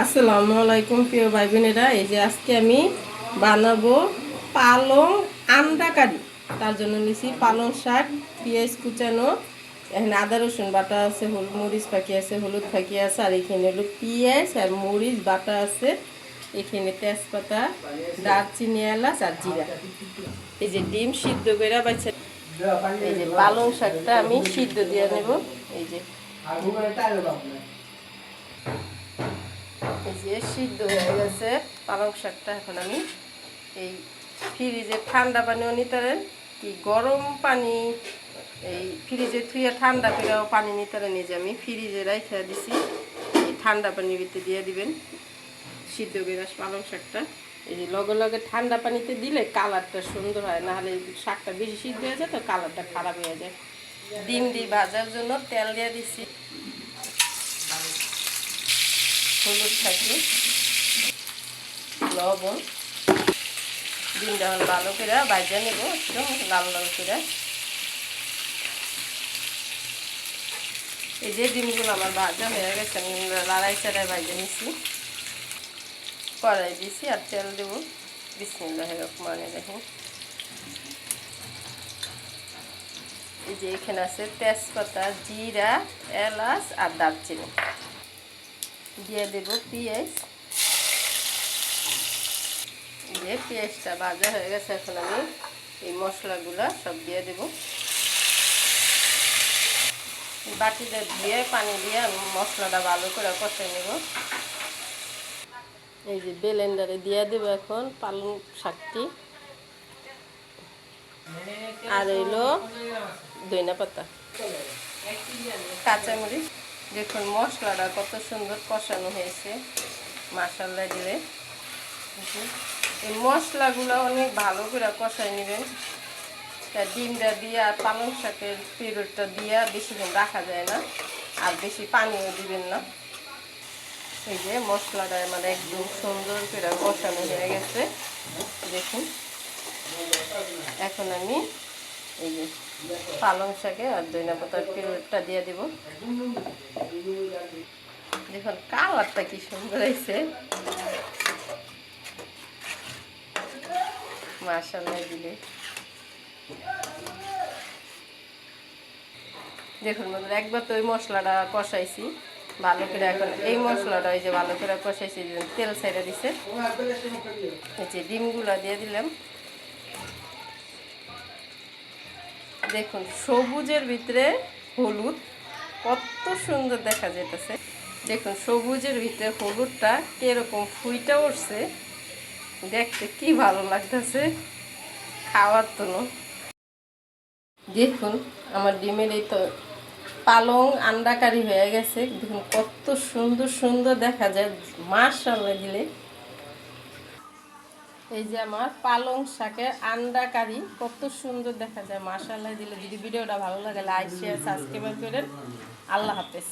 আসসালামু আলাইকুম প্রিয় ভাই বোনেরা। এই যে আজকে আমি বানাবো পালং আন্ডা কারি। তার জন্য নিছি পালং শাক, পেঁয়াজ কুচানো, এখানে আদা রসুন বাটা আছে, হলুদ মরিচ ফাঁকি আছে, হলুদ ফাঁকি আছে, আর এখানে হলো পেঁয়াজ আর মরিচ বাটা আছে, এখানে তেজপাতা, দারচিনি, এলাচ আর জিরা। এই যে ডিম সিদ্ধ করে বাচ্চা, এই যে পালং শাকটা আমি সিদ্ধ দিয়ে নেব। এই যে এই যে সিদ্ধ হয়ে গেছে পালং শাকটা। এখন আমি এই ফ্রিজে ঠান্ডা পানিও নিতে পারেন, কি গরম পানি এই ফ্রিজে থুয়ে ঠান্ডা করেও পানি নিতে পারেন। এই যে আমি ফ্রিজে রাইখা দিছি, এই ঠান্ডা পানির ভিতরে দিয়ে দিবেন সিদ্ধ করে পালং শাকটা। এই যে লগে লগে ঠান্ডা পানিতে দিলে কালারটা সুন্দর হয়, নাহলে শাকটা বেশি সিদ্ধ হয়ে যায় তো কালারটা খারাপ হয়ে যায়। ডিম দিয়ে ভাজার জন্য তেল দিয়ে দিছি, হলুদ থাকি, লবণ, ডিমটা এখন ভালো করে ভাজা নেব একদম লাল লাল করে। এই যে ডিমগুলো আমার ভাজা হয়ে গেছে, আমি লড়াই চাড়াই ভাজা নিছি, কড়াই দিছি আর তেল দেব। বিসমিল্লাহির রহমানির রহিম। এই যে এখানে আছে তেজপাতা, জিরা, এলাচ আর দারচিনি। দিয়ে দেব পেঁয়াজ। যে পেঁয়াজটা ভাজা হয়ে গেছে, এখন আমি এই মশলাগুলো সব দিয়ে দেব। বাটিটা ধুয়ে পানি দিয়ে আমি মশলাটা ভালো করে কষাই নেব। এই যে ব্লেন্ডারে দিয়ে দেব এখন পালং শাকটি, আর হইলো ধনিয়া পাতা, কাঁচামরিচ। দেখুন মশলাটা কত সুন্দর কষানো হয়েছে মাশাআল্লাহ দিলে। এই মশলাগুলো অনেক ভালো করে কষাই নেবেন। তা ডিমটা দিয়ে আর পালং শাকের পিরিয়ডটা দিয়ে বেশিক্ষণ রাখা যায় না, আর বেশি পানিও দিবেন না। এই যে মশলাটা মানে একদম সুন্দর করে কষানো হয়ে গেছে দেখুন। এখন আমি এই যে পালং শাকে আর ধনিয়া পাতার পিরিয়ডটা দিয়ে দিব। দেখুন কালারটা কি সুন্দর হয়েছে মাশাআল্লাহ দিলে। দেখুন একবার তো ওই মশলাটা কষাইছি ভালো করে, এখন এই মশলাটা এই যে ভালো করে কষাইছি, তেল ছেড়ে দিছে। এই যে ডিমগুলো দিয়ে দিলাম। দেখুন সবুজের ভিতরে হলুদ কত সুন্দর দেখা যাইতেছে। দেখুন সবুজের ভিতরে হলুদটা কিরকম ফুইটা উঠছে, দেখতে কি ভালো লাগতেছে, খাওয়ার তো। দেখুন আমার ডিমের এই তো পালং আন্ডা কারি হয়ে গেছে। দেখুন কত সুন্দর সুন্দর দেখা যায় মাশাআল্লাহ দিলে। এই যে আমার পালং শাকের আন্ডা কারি কত সুন্দর দেখা যায় মাশাআল্লাহ দিলে। যদি ভিডিওটা ভালো লাগে লাইক শেয়ার সাবস্ক্রাইব করেন। আল্লাহ হাফেজ।